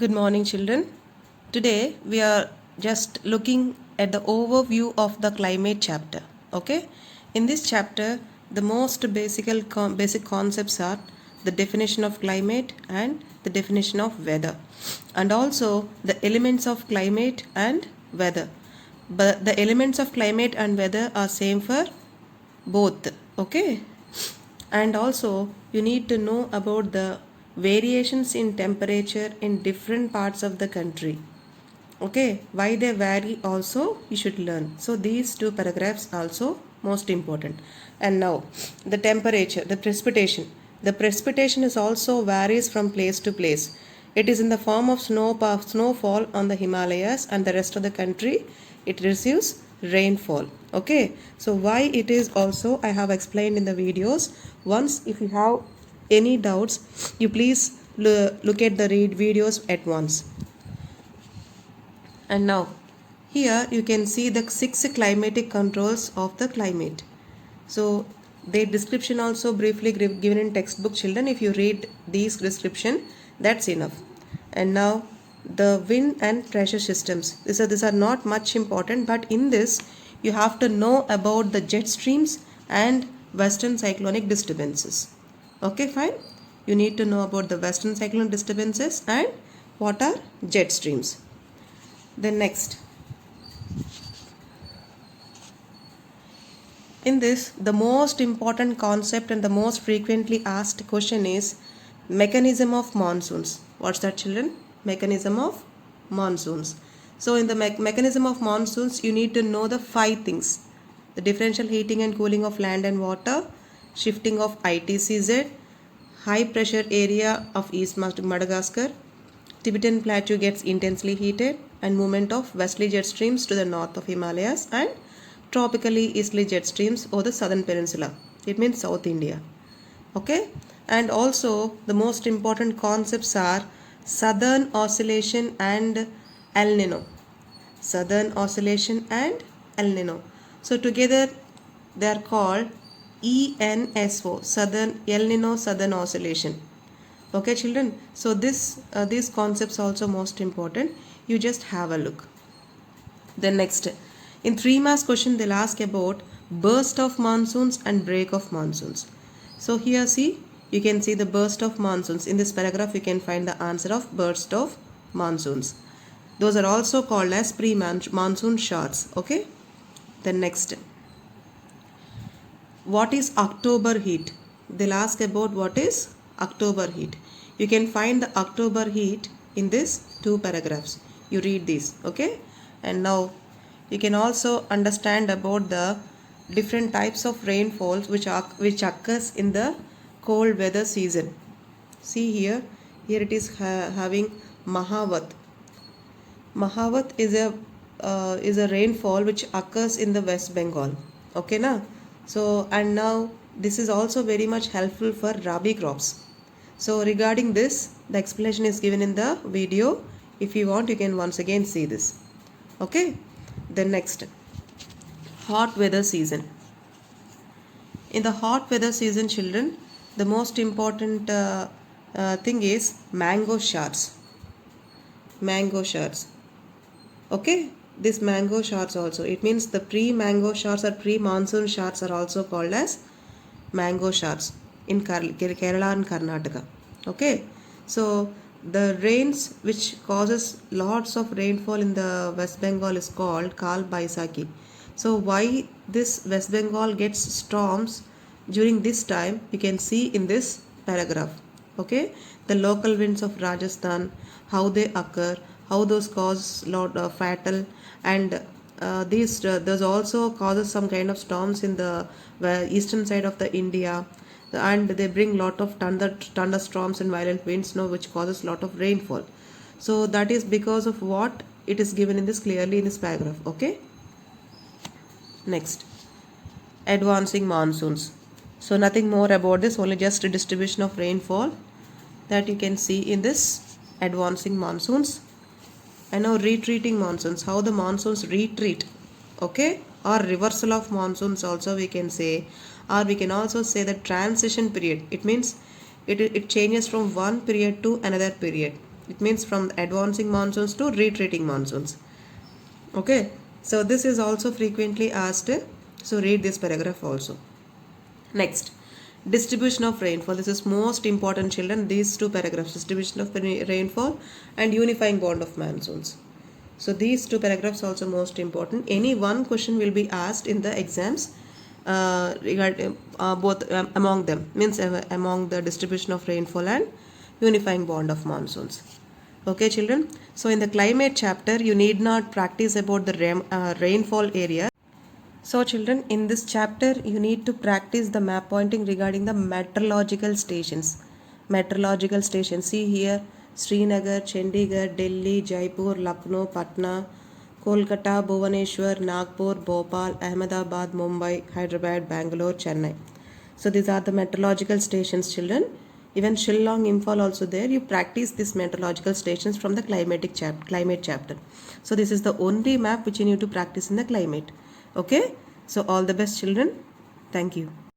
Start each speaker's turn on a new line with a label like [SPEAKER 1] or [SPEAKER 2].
[SPEAKER 1] Good morning, children. Today we are just looking at the overview of the climate chapter. Okay, in this chapter, the most basic concepts are the definition of climate and the definition of weather, and also the elements of climate and weather. But the elements of climate and weather are same for both. Okay, and also you need to know about the variations in temperature in different parts of the country. Okay, why they vary also you should learn. So these two paragraphs also most important. And now the temperature, the precipitation is also varies from place to place. It is in the form of snowfall on the Himalayas, and the rest of the country it receives rainfall. Okay, so why it is also I have explained in the videos. Once if you have any doubts, you please look at the videos at once. And now here you can see the 6 climatic controls of the climate. So their description also briefly given in textbook, children. If you read these description, that's enough. And now the wind and pressure systems. These are not much important, but in this you have to know about the jet streams and western cyclonic disturbances. Okay, fine. You need to know about the western cyclonic disturbances and what are jet streams. Then next, in this, the most important concept and the most frequently asked question is mechanism of monsoons. What's that, children? Mechanism of monsoons. So in the mechanism of monsoons, you need to know the 5 things: the differential heating and cooling of land and water, shifting of ITCZ, high pressure area of East Madagascar, Tibetan Plateau gets intensely heated, and movement of westerly jet streams to the north of Himalayas, and tropically easterly jet streams over the southern peninsula. It means South India. Okay, and also the most important concepts are southern oscillation and El Nino. Southern oscillation and El Nino. So together they are called ENSO, Southern El Nino Southern Oscillation. Okay, children. So these concepts also most important. You just have a look. Then next, in 3 marks question they'll ask about burst of monsoons and break of monsoons. So here see, you can see the burst of monsoons. In this paragraph you can find the answer of burst of monsoons. Those are also called as pre-monsoon showers. Okay. Then next, what is October heat? They'll ask about what is October heat. You can find the October heat in these 2 paragraphs. You read these, okay? And now you can also understand about the different types of rainfalls which occurs in the cold weather season. See here it is having Mahavat. Mahavat is a rainfall which occurs in the West Bengal. Okay, na? So and now this is also very much helpful for Rabi crops. So regarding this, the explanation is given in the video. If you want, you can once again see this. Okay. Then next, hot weather season. In the hot weather season, children, the most important thing is mango showers. Mango showers. Okay. This mango showers also. It means the pre-mango showers or pre-monsoon showers are also called as mango showers in Kerala and Karnataka. Okay, so the rains which causes lots of rainfall in the West Bengal is called Kal Baisakhi. So why this West Bengal gets storms during this time, you can see in this paragraph. Okay, the local winds of Rajasthan, how they occur, how those cause lot of fatal, and there's also causes some kind of storms in the eastern side of the India, and they bring lot of thunderstorms and violent winds now, which causes lot of rainfall. So that is because of what it is given in this clearly in this paragraph. Okay. Next, advancing monsoons. So nothing more about this, only just a distribution of rainfall that you can see in this advancing monsoons. And now retreating monsoons, how the monsoons retreat. Okay, or reversal of monsoons also we can say, or we can also say the transition period. It means it changes from one period to another period. It means from advancing monsoons to retreating monsoons. Okay, so this is also frequently asked. So read this paragraph also. Next, distribution of rainfall. This is most important, children. These two paragraphs, distribution of rainfall and unifying bond of monsoons. So these two paragraphs also most important. Any one question will be asked in the exams regarding both among them, means among the distribution of rainfall and unifying bond of monsoons. Okay, children. So in the climate chapter, you need not practice about the rainfall area. So children, in this chapter, you need to practice the map pointing regarding the meteorological stations. Meteorological stations. See here, Srinagar, Chandigarh, Delhi, Jaipur, Lucknow, Patna, Kolkata, Bhubaneswar, Nagpur, Bhopal, Ahmedabad, Mumbai, Hyderabad, Bangalore, Chennai. So these are the meteorological stations, children. Even Shillong, Imphal also there. You practice these meteorological stations from the climate chapter. So this is the only map which you need to practice in the climate. Okay, so all the best, children. Thank you.